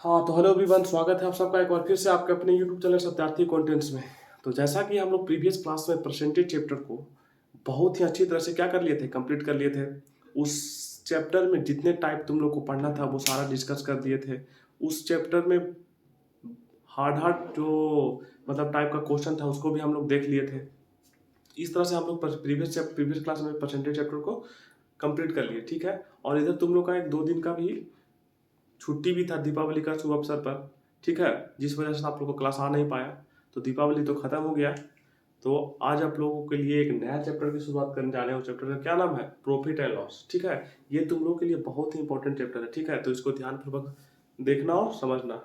हाँ, तो hello everyone, स्वागत है आप सबका एक बार फिर से आपके अपने यूट्यूब चैनल सत्यार्थी कंटेंट्स में। तो जैसा कि हम लोग प्रीवियस क्लास में परसेंटेज चैप्टर को बहुत ही अच्छी तरह से क्या कर लिए थे, कंप्लीट कर लिए थे। उस चैप्टर में जितने टाइप तुम लोग को पढ़ना था वो सारा डिस्कस कर दिए थे। उस चैप्टर में हार्ड हार्ड जो मतलब टाइप का क्वेश्चन था उसको भी हम लोग देख लिए थे। इस तरह से हम लोग प्रीवियस क्लास में परसेंटेज चैप्टर को कंप्लीट कर लिए, ठीक है। और इधर तुम लोग का एक 2 दिन का भी छुट्टी भी था दीपावली का शुभ अवसर पर, ठीक है, जिस वजह से आप लोग को क्लास आ नहीं पाया। तो दीपावली तो खत्म हो गया। तो आज आप लोगों के लिए एक नया चैप्टर की शुरुआत करने जा रहे हो। चैप्टर का क्या नाम है? प्रॉफिट एंड लॉस, ठीक है। ये तुम लोगों के लिए बहुत ही इंपॉर्टेंट चैप्टर है, ठीक है। तो इसको ध्यानपूर्वक देखना और समझना।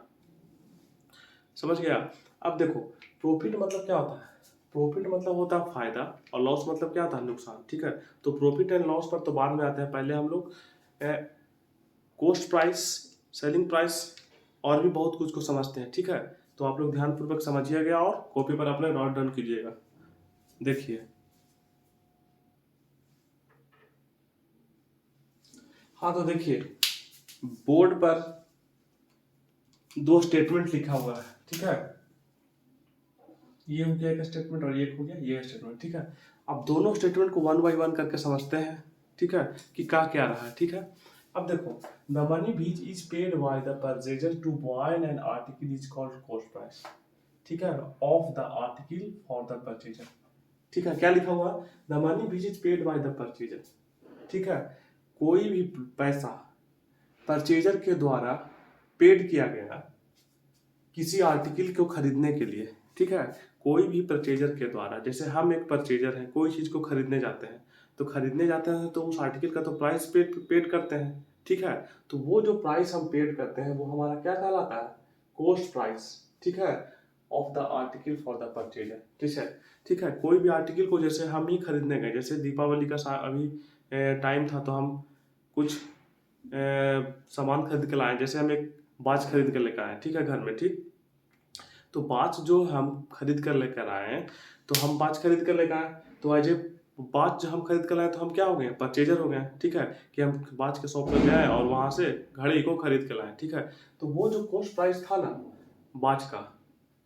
समझ गया? अब देखो, प्रॉफिट मतलब क्या होता है? प्रॉफिट मतलब होता है फायदा, और लॉस मतलब क्या होता है? नुकसान, ठीक है। तो प्रॉफिट एंड लॉस पर तो बाद में आते हैं, पहले हम लोग कॉस्ट प्राइस, सेलिंग प्राइस और भी बहुत कुछ को समझते हैं, ठीक है। तो आप लोग ध्यानपूर्वक समझिएगा और कॉपी पर अपने नोट डाउन कीजिएगा। देखिए, हाँ तो देखिए, बोर्ड पर दो स्टेटमेंट लिखा हुआ है, ठीक है। ये हो गया एक स्टेटमेंट और ये हो गया ये स्टेटमेंट, ठीक है। अब दोनों स्टेटमेंट को वन बाय वन करके समझते हैं, ठीक है, कि क्या रहा है, ठीक है। अब देखो, the money which is paid by the purchaser to buy an article is called cost price, ठीक है, of the article for the purchaser, ठीक है। क्या लिखा हुआ? The money which is paid by the purchaser, ठीक है। कोई भी पैसा परचेजर के द्वारा पेड किया गया किसी आर्टिकल को खरीदने के लिए, ठीक है। कोई भी परचेजर के द्वारा, जैसे हम एक परचेजर हैं, कोई चीज को खरीदने जाते हैं, तो खरीदने जाते हैं तो उस आर्टिकल का तो प्राइस पेड करते हैं, ठीक है। तो वो जो प्राइस हम पेड करते हैं वो हमारा क्या कहलाता है? कॉस्ट प्राइस, ठीक है, of the article for the purchaser, ठीक है। ठीक है, कोई भी आर्टिकल को जैसे हम ही खरीदने गए, जैसे दीपावली का अभी टाइम था, तो हम कुछ सामान खरीद के लाए, जैसे हम एक वॉच खरीद कर लेकर आए, ठीक है, घर में, ठीक। तो वॉच जो हम खरीद कर लेकर आए, तो हम वॉच खरीद कर लेकर आए, तो एज ए वॉच जो हम खरीद कर लाए तो हम क्या हो गए? परचेजर हो गए, ठीक है। कि हम वॉच के शॉप पर गए और वहां से घड़ी को खरीद कर लाए, ठीक है। तो वो जो कॉस्ट प्राइस था ना वॉच का,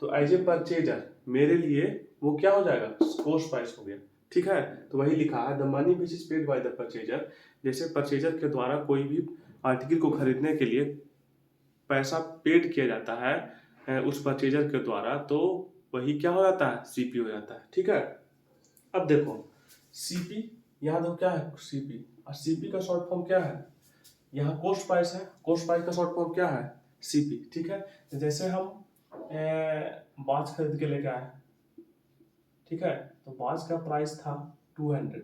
तो एज ए परचेजर मेरे लिए वो क्या हो जाएगा? कॉस्ट प्राइस हो गया, ठीक है। तो वही लिखा है, the money which is paid by the purchaser. जैसे परचेजर के द्वारा कोई भी आर्टिकल को खरीदने के लिए पैसा पेड किया जाता है उस परचेजर के द्वारा, तो वही क्या हो जाता है? सीपी हो जाता है, ठीक है। अब देखो, सीपी, यहाँ देखो क्या है? सीपी। और सीपी का शॉर्ट फॉर्म क्या है? यहाँ कॉस्ट प्राइस है, कॉस्ट प्राइस का शॉर्ट फॉर्म क्या है? सीपी, ठीक है। तो जैसे हम वॉच खरीद के लेके आए, ठीक है, तो वॉच का प्राइस था 200,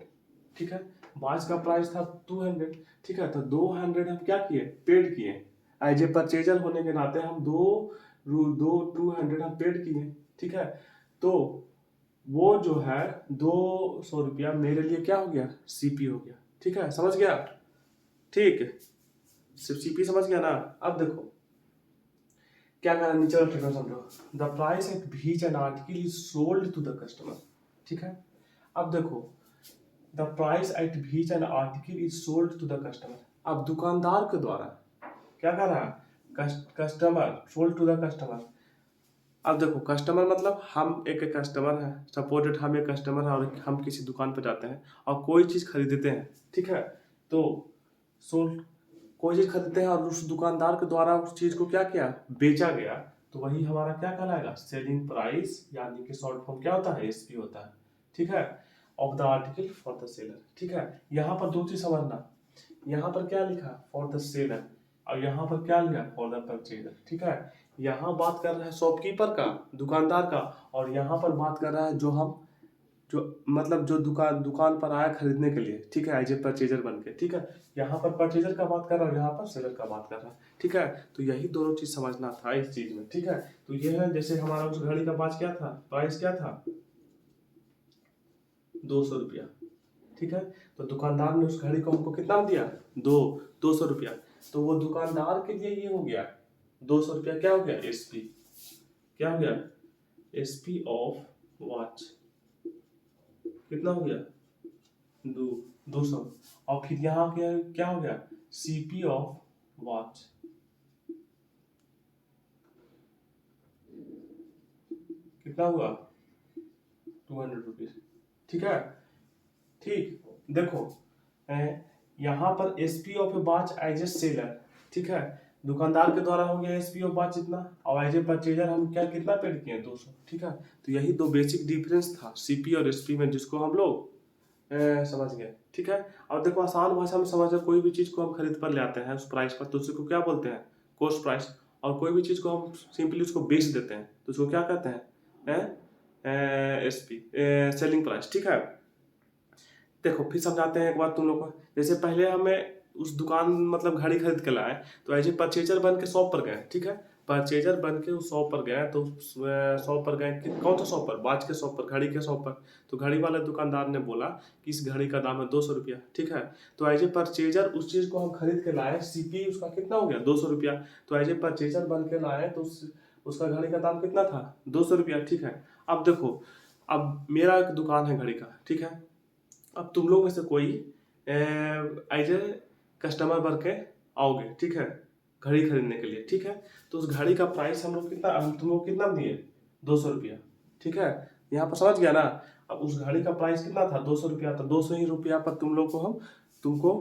ठीक है। वॉच का प्राइस था 200, ठीक है। तो 200 हम क्या किए? पेड किए। एज ए परचेजर होने के नाते हम दो 200 हम पेड किए, ठीक है। तो वो जो है 200 रुपया मेरे लिए क्या हो गया? सीपी हो गया, ठीक है। समझ गया? ठीक, सिर्फ सीपी समझ गया ना? अब देखो क्या करना, नीचे वाला ट्रिगर समझो। The price at which an article is sold to the customer, ठीक है। अब देखो, the price at which an article is sold to the customer. अब दुकानदार के द्वारा क्या कर रहा है? Customer, sold to the customer. अब देखो, कस्टमर मतलब हम एक कस्टमर है, सपोर्टेड हम एक कस्टमर है और हम किसी दुकान पर जाते हैं और कोई चीज खरीदते हैं, ठीक है। तो सोल्ड, कोई चीज खरीदते हैं और उस दुकानदार के द्वारा उस चीज को क्या किया? बेचा गया। तो वही हमारा क्या कहलाएगा? सेलिंग प्राइस, यानी कि शॉर्ट फॉर्म क्या होता है? एसपी होता है, ठीक है, of the article for the seller, ठीक है। यहाँ पर दो चीज समझना, यहाँ पर क्या लिखा? फॉर द सेलर, और यहाँ पर क्या लिखा? फॉर द परचेजर, ठीक है। यहाँ बात कर रहा है शॉपकीपर का, दुकानदार का, और यहाँ पर बात कर रहा है जो मतलब जो दुकान दुकान पर आया खरीदने के लिए, ठीक है, एज ए परचेजर बन के, ठीक है। यहाँ पर परचेजर का बात कर रहा है, यहाँ पर सेलर का बात कर रहा है, ठीक है। तो यही दोनों चीज समझना था इस चीज में, ठीक है। तो ये है, जैसे हमारा उस घड़ी का बात क्या था? प्राइस क्या था? 200 रुपया, ठीक है। तो दुकानदार ने उस घड़ी को हमको कितना दिया? 200 रुपया। तो वो दुकानदार के लिए ये हो गया 200 रुपया, क्या हो गया? एसपी, क्या हो गया? एसपी ऑफ वॉच, कितना हो गया? 200। और फिर यहाँ क्या क्या हो गया? सीपी ऑफ वॉच, कितना हुआ 200 रुपीज। ठीक है, ठीक। देखो यहाँ पर SP of a watch as a seller, ठीक है, दुकानदार के द्वारा हो गया एसपी ऑफ वॉच इतना, और एज ए परचेजर हम क्या कितना पेड किए 200। ठीक है, तो यही दो बेसिक डिफरेंस था सीपी और एसपी में, जिसको हम लोग समझ गए। ठीक है, और देखो आसान भाषा में समझो, कोई भी चीज को हम खरीद पर ले आते हैं उस प्राइस पर तो उसको क्या बोलते हैं, कॉस्ट प्राइस। और कोई भी चीज को हम सिंपली उसको बेच देते हैं तो उसको क्या कहते हैं, एसपी, सेलिंग प्राइस। ठीक है, देखो फिर समझाते हैं एक बार तुम लोग को। जैसे पहले हमें उस दुकान मतलब घड़ी खरीद के लाए, तो एज ए परचेजर बन के शॉप पर गए। ठीक है, परचेजर बन के उस शॉप पर गए, तो शॉप पर गए कौन सा शॉप पर, वॉच के शॉप पर, घड़ी के शॉप पर। तो घड़ी वाले दुकानदार ने बोला कि इस घड़ी का दाम है 200 रुपया। ठीक है, तो एज ए परचेजर उस चीज को हम खरीद के लाए, सीपी उसका कितना हो गया 200 रुपया। तो एज ए परचेजर बन के लाए तो उसका घड़ी का दाम कितना था 200 रुपया। ठीक है, अब देखो, अब मेरा एक दुकान है घड़ी का। ठीक है, अब तुम लोग में से कोई एज ए कस्टमर बन के आओगे, ठीक है, घड़ी खरीदने के लिए। ठीक है, तो उस घड़ी का प्राइस हम तुम लोग कितना दिए 200 रुपया। ठीक है, यहाँ पर समझ गया ना। अब उस घड़ी का प्राइस कितना था 200 रुपया, तो 200 ही रुपया पर तुमको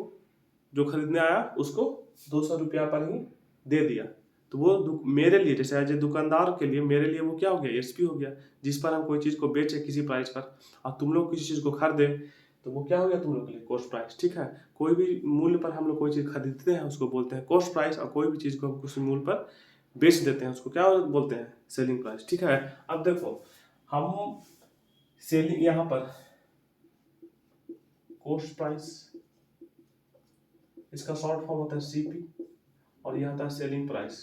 जो खरीदने आया उसको 200 रुपया पर ही दे दिया। तो वो मेरे लिए, जैसे एज ए दुकानदार के लिए, मेरे लिए वो क्या हो गया, एसपी हो गया। जिस पर हम कोई चीज़ को बेचे किसी प्राइस पर, और तुम लोग किसी चीज़ को खरीदे तो वो क्या हो गया तुम लोग के लिए कॉस्ट प्राइस। ठीक है, कोई भी मूल्य पर हम लोग कोई चीज़ खरीदते हैं उसको बोलते हैं कॉस्ट प्राइस, और कोई भी चीज़ को हम किसी मूल्य पर बेच देते हैं उसको क्या बोलते हैं, सेलिंग प्राइस। ठीक है, अब देखो हम सेलिंग, यहाँ पर कॉस्ट प्राइस, इसका शॉर्ट फॉर्म होता है सीपी, और यह होता है सेलिंग प्राइस,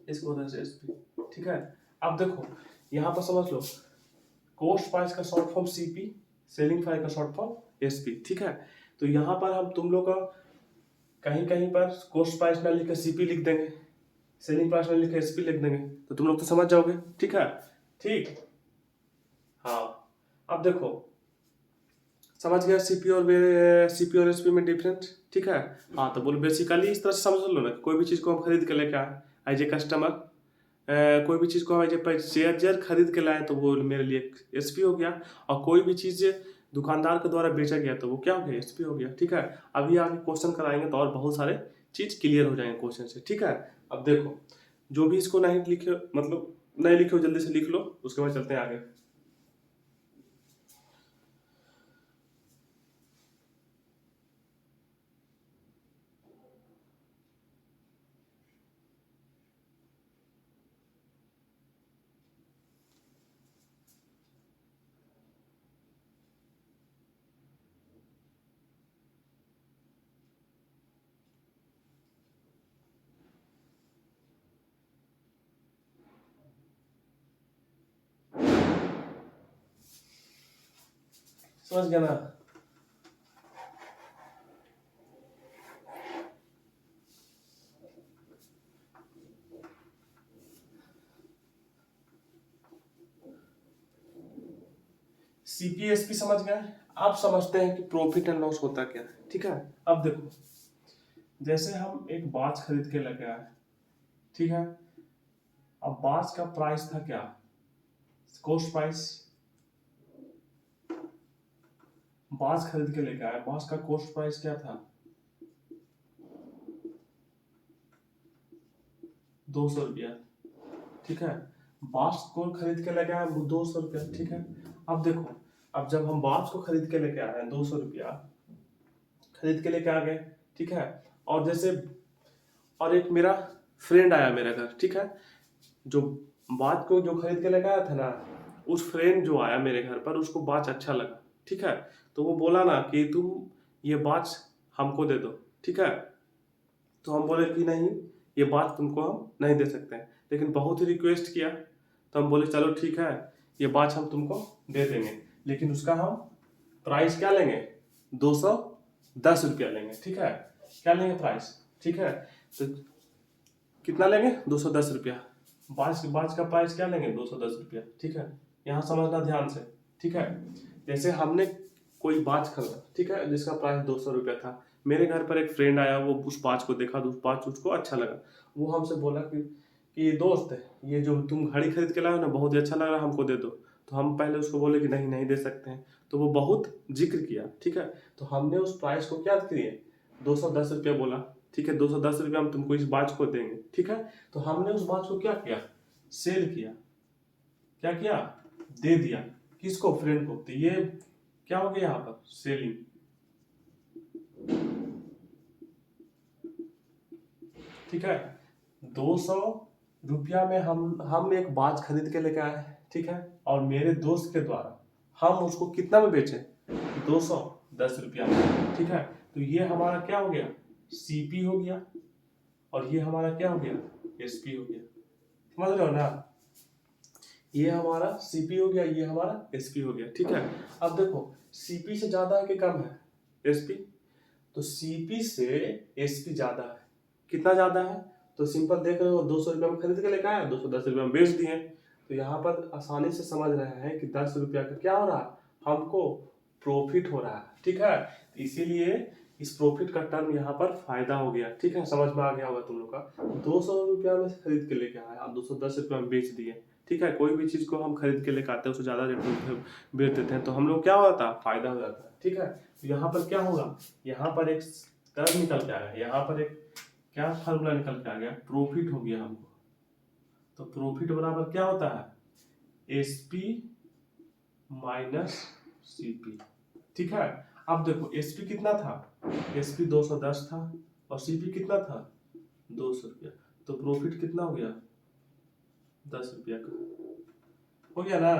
इसको होता है एसपी। ठीक है, अब देखो यहाँ पर समझ लो, कॉस्ट प्राइस का short form CP, selling price का शॉर्ट फॉर्म एसपी। ठीक है, तो यहाँ पर हम तुम लोग का कहीं कहीं पर कॉस्ट प्राइस ना लिख के सीपी लिख देंगे, सेलिंग प्राइस ना लिख के एसपी लिख देंगे, तो तुम लोग तो समझ जाओगे। ठीक है, ठीक। हाँ, अब देखो समझ गया सीपी और एसपी में डिफरेंस। ठीक है, हाँ, तो बोलो बेसिकली इस तरह से समझ लो ना, कोई भी चीज़ को हम खरीद के लेके आए एज ए कस्टमर, कोई भी चीज़ को हम एज ए परचेजर खरीद के लाए तो वो मेरे लिए एसपी हो गया, और कोई भी चीज़ दुकानदार के द्वारा बेचा गया तो वो क्या हो गया, एसपी हो गया। ठीक है, अभी आगे क्वेश्चन कराएंगे तो और बहुत सारे चीज़ क्लियर हो जाएंगे क्वेश्चन से। ठीक है, अब देखो जो भी इसको नहीं लिखे, मतलब नहीं लिखे हो जल्दी से लिख लो, उसके बाद चलते हैं आगे। समझ गया ना। सीपीएसपी समझ गए, आप समझते हैं कि प्रॉफिट एंड लॉस होता क्या है। ठीक है, अब देखो जैसे हम एक वॉच खरीद के लेके आए, ठीक है, अब वॉच का प्राइस था क्या, कॉस्ट प्राइस, वॉच खरीद के लेके आए, वॉच का कॉस्ट प्राइस क्या था 200 रुपया। ठीक है, वॉच को खरीद के लेके आए 200 रुपया। ठीक है, अब देखो, अब जब हम वॉच को खरीद के लेके आए 200 रुपया खरीद के लेके आ गए, ठीक है, और जैसे और एक मेरा फ्रेंड आया मेरे घर, ठीक है, जो वॉच को जो खरीद के लेके आया था ना, उस फ्रेंड जो आया मेरे घर पर उसको वॉच अच्छा लगा। ठीक है, तो वो बोला ना कि तुम ये वॉच हमको दे दो। ठीक है, तो हम बोले कि नहीं, ये वॉच तुमको हम नहीं दे सकते हैं, लेकिन बहुत ही रिक्वेस्ट किया तो हम बोले चलो ठीक है, ये वॉच हम तुमको दे देंगे, लेकिन उसका हम प्राइस क्या लेंगे 210 रुपया लेंगे। ठीक है, क्या लेंगे प्राइस। ठीक है, तो कितना लेंगे 210 रुपया, वॉच का प्राइस क्या लेंगे 210 रुपया। ठीक है, यहाँ समझना ध्यान से। ठीक है, जैसे हमने कोई वॉच खरीदा, ठीक है, जिसका प्राइस 200 रुपया था, मेरे घर पर एक फ्रेंड आया, वो उस वॉच को देखा तो उस वॉच उसको अच्छा लगा, वो हमसे बोला कि कि दोस्त ये जो तुम घड़ी खरीद के लाए हो ना बहुत ही अच्छा लग रहा है, हमको दे दो। तो हम पहले उसको बोले कि नहीं नहीं दे सकते हैं, तो वो बहुत जिक्र किया, ठीक है। तो हमने उस प्राइस को क्या किए, 210 रुपया बोला, ठीक है, 210 रुपया हम तुमको इस वॉच को देंगे, ठीक है। तो हमने उस वॉच को क्या किया, सेल किया, क्या किया, दे दिया, किसको, फ्रेंड को। तो ये क्या हो गया यहाँ पर, सेलिंग, ठीक है। 200 रुपया में हम एक वॉच खरीद के लेके आए, ठीक है, और मेरे दोस्त के द्वारा हम उसको कितना में बेचे, 210 रुपया में, ठीक है। तो ये हमारा क्या हो गया, सीपी हो गया, और ये हमारा क्या हो गया, एसपी हो गया, समझ रहे हो ना। ये हमारा सीपी हो गया, ये हमारा एसपी हो गया, ठीक है। अब देखो सीपी से ज्यादा है कि कम है, एसपी। तो सीपी से एसपी ज्यादा है, कितना ज्यादा है, तो सिंपल देख रहे हो, 200 रुपया में खरीद के लेके आया, 210 रुपया में बेच दिए। तो यहाँ पर आसानी से समझ रहे हैं कि 10 रुपया का क्या हो रहा है, हमको प्रॉफिट हो रहा है, ठीक है। तो इसीलिए इस प्रॉफिट का टर्म यहाँ पर फायदा हो गया, ठीक है, समझ में आ गया होगा तुम लोग का। 200 रुपया में खरीद के लेके आया, 210 रुपया में बेच दिए, ठीक है। कोई भी चीज को हम खरीद के लेके आते हैं उससे ज्यादा रेट में बेच देते हैं, तो हम लोग क्या होता है, फायदा हो जाता है, ठीक है। तो यहाँ पर क्या होगा, यहाँ पर एक टर्म निकल के आ गया, यहाँ पर एक क्या फार्मूला निकल के आ गया, प्रॉफिट हो गया हमको। तो प्रॉफिट बराबर क्या होता है, एसपी माइनस सीपी, ठीक है। अब देखो एसपी कितना था, एसपी 210 था, और सीपी कितना था, 200 रुपया। तो प्रॉफिट कितना हो गया, 10 रुपया का हो गया ना।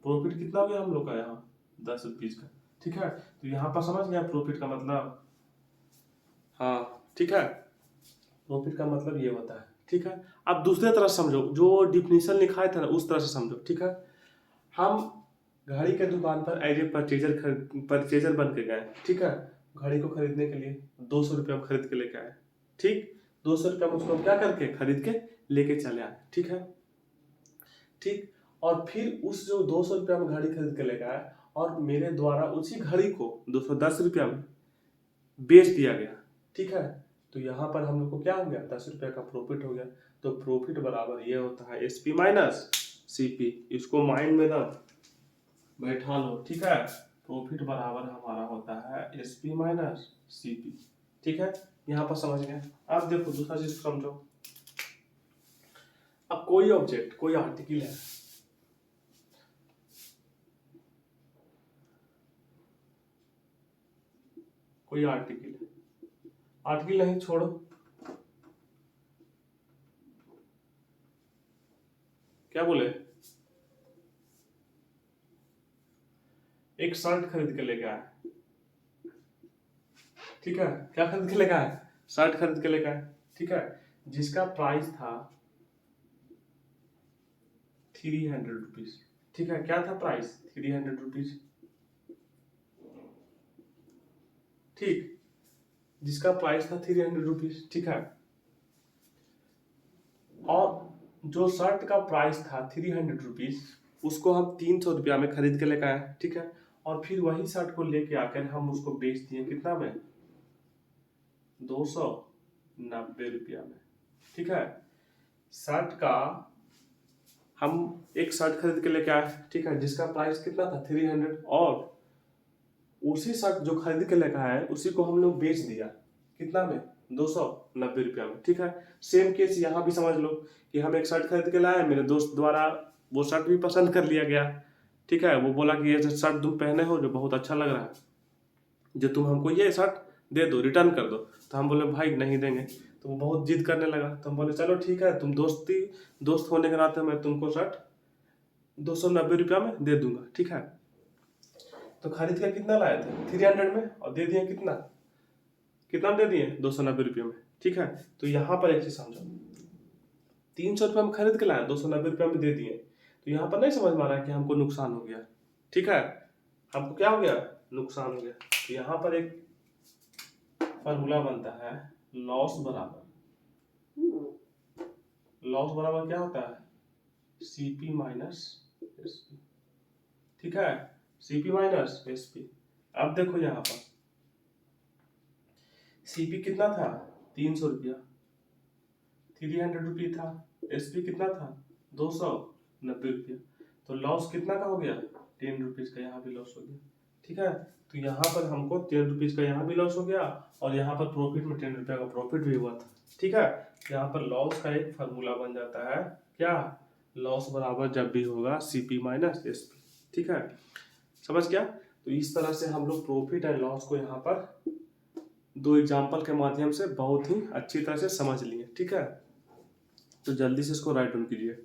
प्रॉफिट कितना हो गया हम लोग का यहाँ, 10 रुपीज का, ठीक है। तो यहाँ पर समझ गया प्रॉफिट का मतलब, हाँ ठीक है, प्रॉफिट का मतलब ये होता है, ठीक है। अब दूसरे तरह समझो, जो डिफिनीशन लिखा था ना उस तरह से समझो, ठीक है। हम घड़ी के दुकान पर एज ए परचेजर बन के गए, ठीक है, घड़ी को खरीदने के लिए 200 रुपया में खरीद के लेके आए, ठीक, 200 रुपया में उसको क्या करके खरीद के लेके चले आए, ठीक है, ठीक। और फिर उस जो 200 रुपया में घड़ी खरीद के लेके आए, और मेरे द्वारा उसी घड़ी को 210 रुपया में बेच दिया गया, ठीक है। तो यहाँ पर हम लोग को क्या हो गया, 10 रुपया का प्रॉफिट हो गया। तो प्रॉफिट बराबर ये होता है एसपी माइनस सीपी, इसको माइंड में ना बैठा लो, ठीक है। प्रॉफिट बराबर हमारा होता है एसपी माइनस सीपी, ठीक है, यहाँ पर समझ गए। अब देखो दूसरा चीज समझो। अब कोई ऑब्जेक्ट, कोई आर्टिकल है, कोई आर्टिकल, आर्टिकल नहीं छोड़ो, क्या बोले, एक शर्ट खरीद के लेके आए, ठीक है, क्या खरीद के लेके आए, शर्ट खरीद के लेके आए, ठीक है, जिसका प्राइस था 300 रुपीज, ठीक है, क्या था प्राइस, 300 रुपीज, ठीक, जिसका प्राइस था 300 रुपीज, ठीक है। और जो शर्ट का प्राइस था 300 रुपीज, उसको हम 300 रुपया में खरीद के लेके आए, ठीक है। और फिर वही शर्ट को लेके आकर हम उसको बेच दिए कितना में, 290 रुपया में, ठीक है। शर्ट का हम एक शर्ट खरीद के लेके आए, ठीक है, जिसका प्राइस कितना था 300, और उसी शर्ट जो खरीद के लेके आए उसी को हम लोग बेच दिया कितना में, 290 रुपया में, ठीक है। सेम केस यहाँ भी समझ लो कि हम एक शर्ट खरीद के लाए, मेरे दोस्त द्वारा वो शर्ट भी पसंद कर लिया गया, ठीक है। वो बोला कि ये शर्ट तुम पहने हो जो बहुत अच्छा लग रहा है, जो तुम हमको ये शर्ट दे दो, रिटर्न कर दो। तो हम बोले भाई नहीं देंगे। तो वो बहुत जिद करने लगा, तो हम बोले चलो ठीक है, तुम दोस्त होने के नाते मैं तुमको शर्ट 290 रुपया में दे दूंगा, ठीक है। तो खरीद के कितना लाए थे, 300 में, और दे दिए कितना, कितना दे दिए, 290 रुपये में, ठीक है। तो यहाँ पर एक चीज समझो, 300 रुपये में खरीद के लाए, 290 रुपये में दे दिए, तो यहाँ पर नहीं समझ में आ रहा है कि हमको नुकसान हो गया, ठीक है, हमको क्या हो गया, नुकसान हो गया। तो यहाँ पर एक फॉर्मूला बनता है, लॉस बराबर, लॉस बराबर क्या होता है, सीपी माइनस एसपी, ठीक है, सीपी माइनस एसपी। अब देखो यहाँ पर सीपी कितना था, 300 रुपया, 300 रुपये था, एसपी कितना था 290 रुपया, तो लॉस कितना का हो गया 10 रुपीज का, यहाँ भी लॉस हो गया। ठीक है, तो यहाँ पर हमको 10 रुपीज का यहाँ भी लॉस हो गया और यहाँ पर प्रॉफिट में 10 रुपया का प्रॉफिट भी हुआ था। ठीक है, यहाँ पर लॉस का एक फार्मूला बन जाता है क्या, लॉस बराबर जब भी होगा सीपी माइनस एसपी। ठीक है, समझ गया। तो इस तरह से हम लोग प्रॉफिट एंड लॉस को यहाँ पर दो एग्जाम्पल के माध्यम से बहुत ही अच्छी तरह से समझ लिए। ठीक है, तो जल्दी से इसको राइट डाउन कीजिए।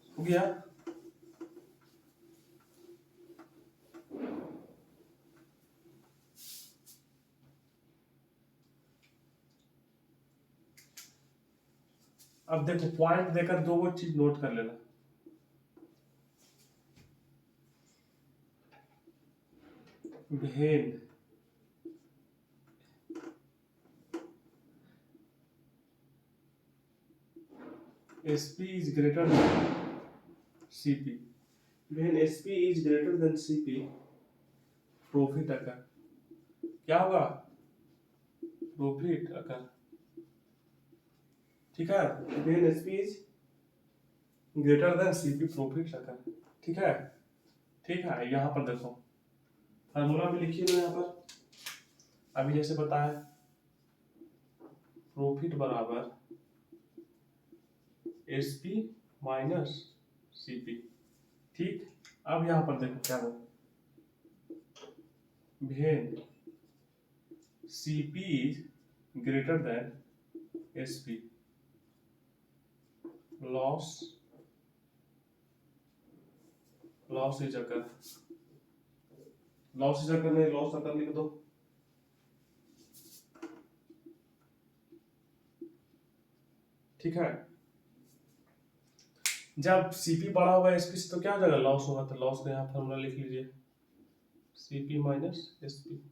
हो गया, अब देखो पॉइंट देकर दो वो चीज नोट कर लेना। भेन SP is greater than CP, when SP is greater than CP, profit occur क्या होगा, प्रॉफिट अकर। ठीक है, when SP is greater than CP, profit occur. ठीक है, ठीक है, यहाँ पर देखो फार्मूला भी लिखिए ना यहाँ पर, अभी जैसे बताया प्रॉफिट बराबर SP माइनस CP। ठीक, अब यहाँ पर देखो क्या हो, when CP is greater than SP, loss is occur, loss is occur नहीं, लॉस अकर लिख दो। ठीक है, जब सीपी बड़ा होगा एसपी से तो क्या हो जाएगा, लॉस होगा, तो लॉस का यहाँ फॉर्मूला लिख लीजिए, सीपी माइनस एसपी।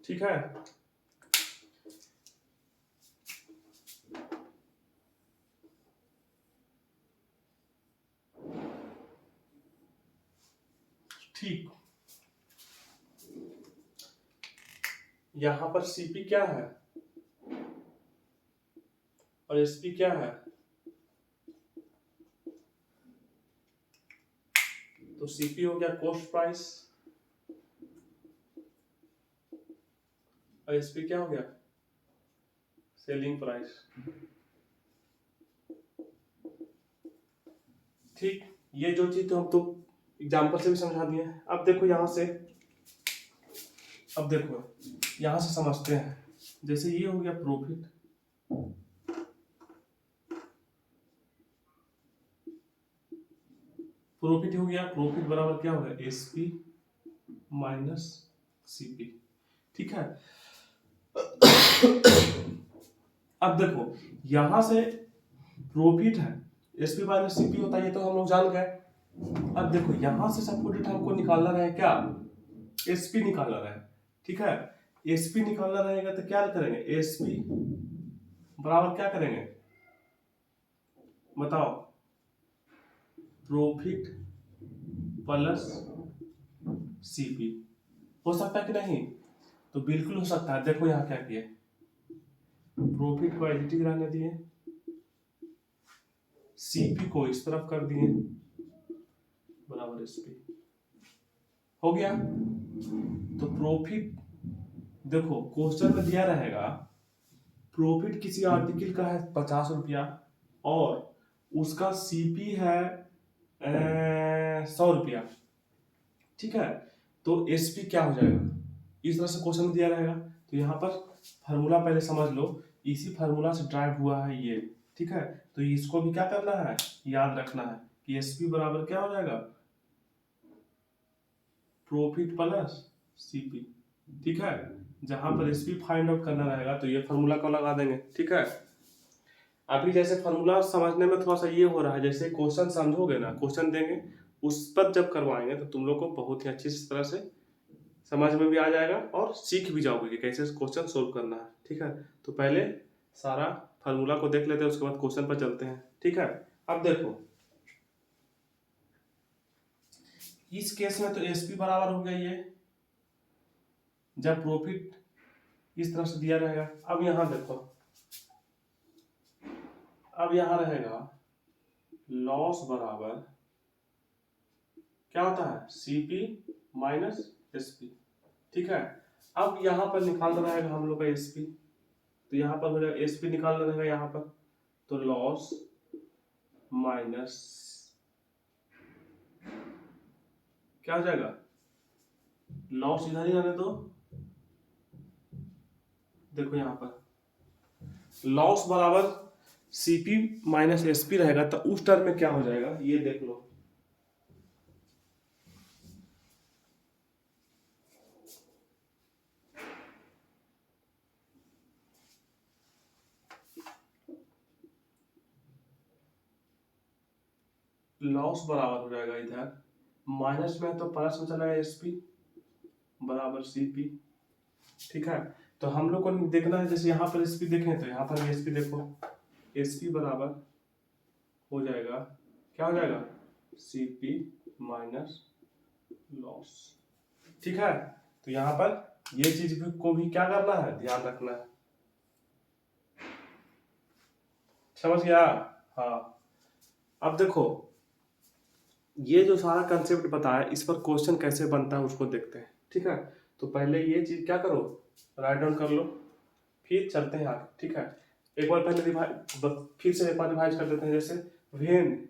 ठीक है, ठीक, यहां पर सीपी क्या है और एसपी क्या है, तो सीपी हो गया कॉस्ट प्राइस और एसपी क्या हो गया, सेलिंग प्राइस। ठीक, ये जो चीज तो हम तो एग्जाम्पल से भी समझा दिए। अब देखो यहां से, अब देखो यहां से समझते हैं, जैसे ये हो गया प्रॉफिट, प्रॉफिट हो गया, प्रॉफिट बराबर क्या होगा एसपी माइनस सीपी। ठीक है, अब देखो यहां से प्रॉफिट है, एसपी माइनस सीपी होता है, ये तो हम लोग जान गए। अब देखो यहां से सब प्रोडक्ट हमको निकालना रहे क्या, एसपी निकालना रहे। ठीक है, एसपी निकालना रहेगा तो क्या करेंगे, एसपी बराबर क्या करेंगे बताओ, प्रॉफिट प्लस सीपी। हो सकता है कि नहीं, तो बिल्कुल हो सकता है। देखो यहां क्या किए, प्रॉफिट को एडिटिव रहने दिए, सीपी को इस तरफ कर दिए बराबर एसपी, हो गया। तो प्रॉफिट देखो क्वेश्चन में दिया रहेगा प्रॉफिट किसी आर्टिकल का है 50 रुपया और उसका सीपी है 100 रुपया। ठीक है, तो एसपी क्या हो जाएगा, इस तरह से क्वेश्चन में दिया रहेगा। तो यहाँ पर फार्मूला पहले समझ लो, इसी फार्मूला से ड्राइव हुआ है ये। ठीक है, तो इसको भी क्या करना है, याद रखना है कि एसपी बराबर क्या हो जाएगा, प्रॉफिट प्लस सीपी। ठीक है, जहां पर एसपी फाइंड आउट करना रहेगा तो ये फार्मूला को लगा देंगे, ठीक है। अभी जैसे फार्मूला समझने में थोड़ा सा ये हो रहा है, जैसे क्वेश्चन समझोगे ना, क्वेश्चन देंगे उस पर जब करवाएंगे तो तुम लोग को बहुत ही अच्छी तरह से समझ में भी आ जाएगा और सीख भी जाओगे कि कैसे क्वेश्चन सोल्व करना है, ठीक है। तो पहले सारा फार्मूला को देख लेते हैं, उसके बाद क्वेश्चन पर चलते हैं, ठीक है। अब देखो इस केस में तो एसपी बराबर हो गया ये, जब प्रॉफिट इस तरह से दिया रहेगा। अब यहां देखो, अब यहां रहेगा लॉस बराबर क्या होता है, सीपी माइनस एसपी, ठीक है। अब यहां पर निकालना रहेगा हम लोग का एसपी, तो यहाँ पर हो जाएगा एसपी निकालना रहेगा यहाँ पर, तो लॉस माइनस क्या हो जाएगा, लॉस इधर ही रहने दो, देखो यहाँ पर लॉस बराबर सीपी माइनस एसपी रहेगा, तो उस टर्म में क्या हो जाएगा ये देख लो, लॉस बराबर हो जाएगा इधर माइनस में तो प्लस में चला गया एसपी बराबर सीपी, ठीक है। तो हम लोग को देखना है, जैसे यहाँ पर एसपी देखें तो यहाँ पर भी एसपी देखो, एसपी बराबर हो जाएगा क्या हो जाएगा, सीपी माइनस लॉस, ठीक है। तो यहाँ पर ये चीज को भी क्या करना है, ध्यान रखना है, समझ गया। हाँ अब देखो ये जो सारा कंसेप्ट बताया, इस पर क्वेश्चन कैसे बनता है उसको देखते हैं, ठीक है। तो पहले ये चीज क्या करो, राइट डाउन कर लो, फिर चलते हैं आगे, ठीक है। एक बार पहले फिर से एक बार रिवाइज कर देते हैं, जैसे व्हेन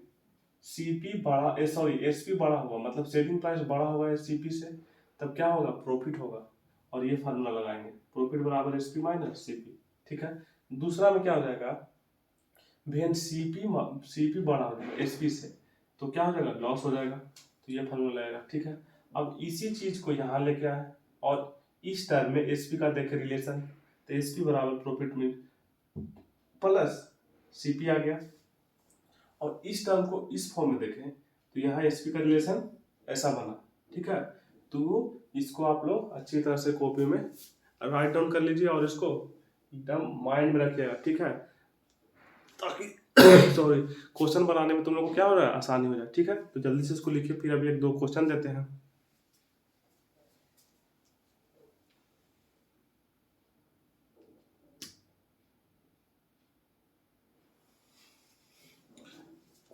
सीपी बड़ा सॉरी एसपी बड़ा होगा, मतलब सेलिंग प्राइस बड़ा होगा सीपी से, तब क्या होगा, प्रॉफिट होगा, और ये फार्मूला लगाएंगे, प्रॉफिट बराबर एसपी माइनस सीपी, ठीक है। दूसरा में क्या हो जाएगा, व्हेन सीपी बड़ा हो जाएगा एसपी से, तो क्या हो जाएगा, लॉस हो जाएगा, तो ये फार्मूला लगेगा, ठीक है। अब इसी चीज को यहाँ लेके आए और इस टर्म में एसपी का देखे रिलेशन, तो एसपी बराबर प्रॉफिट में प्लस सीपी आ गया, और इस टर्म को इस फॉर्म में देखें तो यहाँ एसपी का रिलेशन ऐसा बना, ठीक है। तो इसको आप लोग अच्छी तरह से कॉपी में राइट डाउन कर लीजिए और इसको एकदम माइंड में रखिएगा, ठीक है, ताकि सॉरी क्वेश्चन बनाने में तुम लोग को क्या हो रहा है, आसानी हो जाए, ठीक है। तो जल्दी से इसको लिखिए, फिर अभी एक दो क्वेश्चन देते हैं।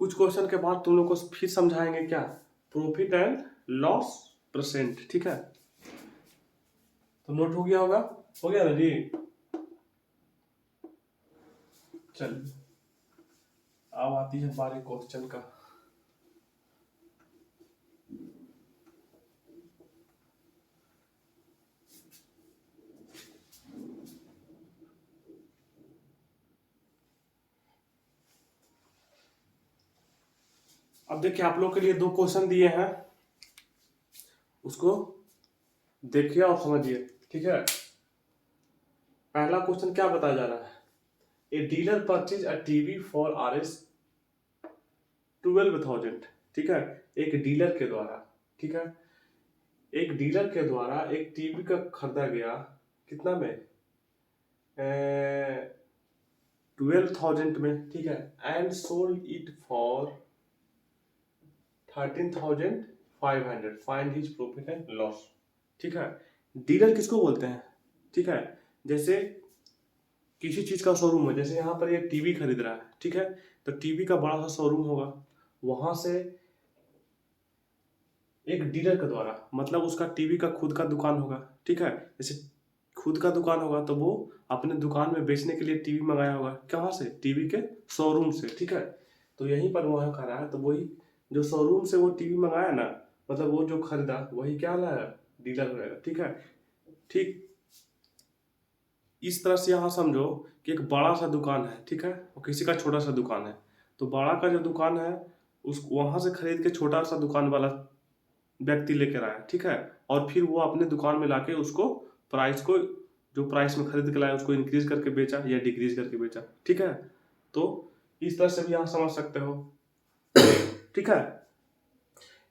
कुछ क्वेश्चन के बाद तुम लोग को फिर समझाएंगे क्या, प्रॉफिट एंड लॉस परसेंट, ठीक है। तो नोट हो गया होगा, हो गया ना जी, चलिए अब आती है हमारे क्वेश्चन का। अब देखिए आप लोग के लिए दो क्वेश्चन दिए हैं, उसको देखिए और समझिए, ठीक है। पहला क्वेश्चन क्या बताया जा रहा है, a dealer purchase a TV for RS 12,000, ठीक है। एक डीलर के द्वारा, ठीक है, एक डीलर के द्वारा एक टीवी का खरीदा गया कितना में, 12,000 में, ठीक है, and sold it for 13,500, find his profit and loss, ठीक है। डीलर किसको बोलते हैं, ठीक है, जैसे किसी चीज का शोरूम है, जैसे यहाँ पर ये टीवी खरीद रहा है, ठीक है, तो टीवी का बड़ा सा शोरूम होगा, वहां से एक डीलर के द्वारा, मतलब उसका टीवी का खुद का दुकान होगा, ठीक है, जैसे खुद का दुकान होगा तो वो अपने दुकान में बेचने के लिए टीवी मंगाया होगा, कहाँ से, टीवी के शोरूम से, ठीक है। तो यहीं पर वह कर रहा है, तो वही जो शोरूम से वो टीवी मंगाया ना, मतलब वो जो खरीदा वही क्या लाया, डीलर रहेगा, ठीक है। ठीक इस तरह से यहाँ समझो कि एक बड़ा सा दुकान है, ठीक है, और किसी का छोटा सा दुकान है, तो बड़ा का जो दुकान है उस वहां से खरीद के छोटा सा दुकान वाला व्यक्ति लेकर आया, ठीक है, और फिर वो अपने दुकान में लाके उसको प्राइस को जो प्राइस में खरीद के लाया उसको इंक्रीज करके बेचा या डिक्रीज करके बेचा, ठीक है। तो इस तरह से भी आप समझ सकते हो, ठीक है।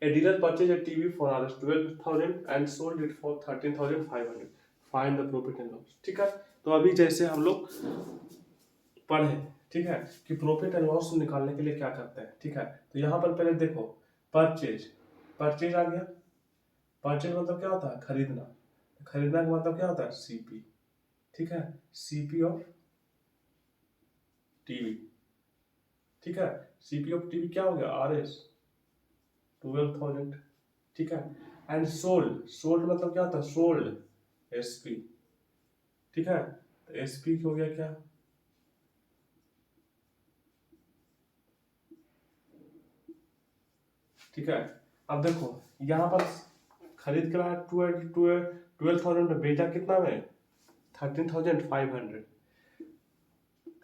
A dealer purchased a TV for Rs 12,000 and sold it for 13,500. Find the profit and loss, ठीक है। तो अभी जैसे हम लोग पढ़े, ठीक है, कि प्रॉफिट एंड लॉस निकालने के लिए क्या करते हैं, ठीक है। तो यहाँ पर पहले देखो परचेज, परचेज आ गया। परचेज मतलब क्या होता है? खरीदना। खरीदना का मतलब क्या होता है? सीपी, ठीक है, सीपी ऑफ टीवी, ठीक है। सीपी ऑफ टीवी क्या हो गया? RS 12,000, ठीक है। एंड सोल्ड, सोल्ड मतलब क्या होता है? सोल्ड, SP, ठीक है। तो SP हो गया क्या? ठीक है। अब देखो यहाँ पर खरीद के लाया 12,000 में, बेचा कितना में? 13,500।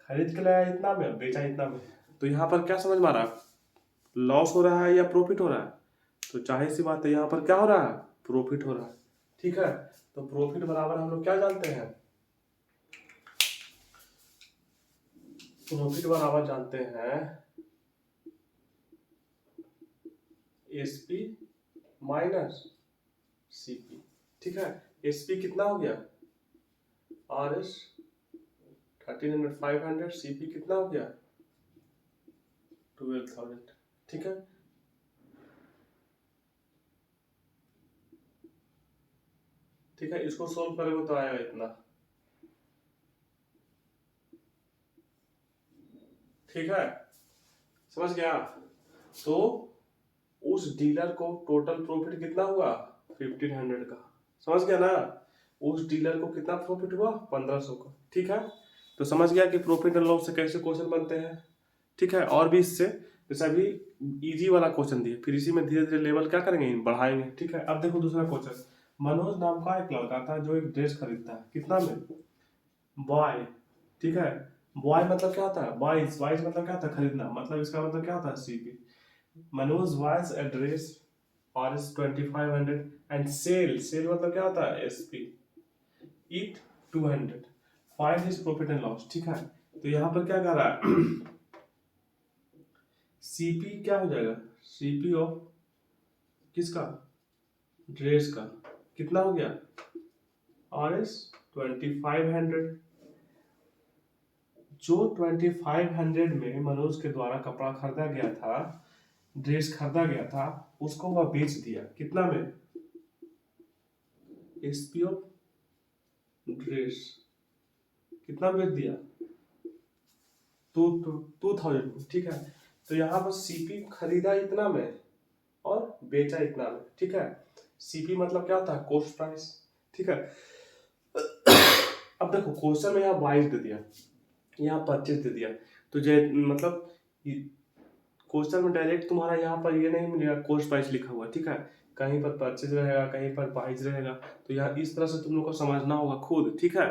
खरीद के लाया इतना में, बेचा इतना में। तो यहाँ पर क्या समझ में आ रहा है? लॉस हो रहा है या प्रॉफिट हो रहा है? तो जाहिर सी बात है यहाँ पर क्या हो रहा है? प्रॉफिट हो रहा है, ठीक है। तो प्रॉफिट बराबर हम लोग क्या जानते हैं? प्रॉफिट बराबर जानते हैं SP माइनस CP, ठीक है। SP कितना हो गया? RS 13,500, CP कितना हो गया? 12,000, ठीक है। ठीक है, इसको सोल्व करेंगे तो आएगा इतना, ठीक है, समझ गया। तो उस डीलर को टोटल प्रॉफिट कितना हुआ? 1,500 का, समझ गया ना। उस डीलर को कितना प्रॉफिट हुआ? 1,500 का, ठीक है। तो समझ गया कि प्रॉफिट एंड लॉस से कैसे क्वेश्चन बनते हैं, ठीक है। और भी इससे जैसे अभी इजी वाला क्वेश्चन दिए, फिर इसी में धीरे धीरे लेवल क्या करेंगे? बढ़ाएंगे, ठीक है। अब देखो दूसरा क्वेश्चन, मनोज नाम का एक लड़का था जो एक ड्रेस खरीदता है, कितना में? बॉय, ठीक है। बॉय मतलब क्या होता है? बाइस, बाइस मतलब क्या होता है? खरीदना, मतलब इसका मतलब क्या होता है? CP। Manoj buys a dress RS 2,500 and sell मतलब क्या होता है? SP it 200, find his profit and loss, ठीक है। तो यहाँ पर क्या कर रहा है? CP क्या हो जाएगा? CP ऑफ किसका? ड्रेस का, कितना हो गया? RS 2,500। जो 2,500 में मनोज के द्वारा कपड़ा खरीदा गया था, ड्रेस खरीदा गया था, उसको वह बेच दिया कितना में? SP ऑफ ड्रेस कितना बेच दिया? 2,000, ठीक है। तो यहाँ पर CP खरीदा इतना में और बेचा इतना में, ठीक है। CP मतलब क्या होता है? कॉस्ट प्राइस, ठीक है। अब देखो क्वेश्चन में यहाँ 22 दे दिया, यहाँ 25 दे दिया, तो मतलब क्वेश्चन में डायरेक्ट तुम्हारा यहाँ पर ये नहीं मिलेगा कॉस्ट प्राइस लिखा हुआ, ठीक है। कहीं पर 25 रहेगा, कहीं पर 22 रहेगा। तो यहाँ इस तरह से तुम लोग को समझना होगा खुद, ठीक है।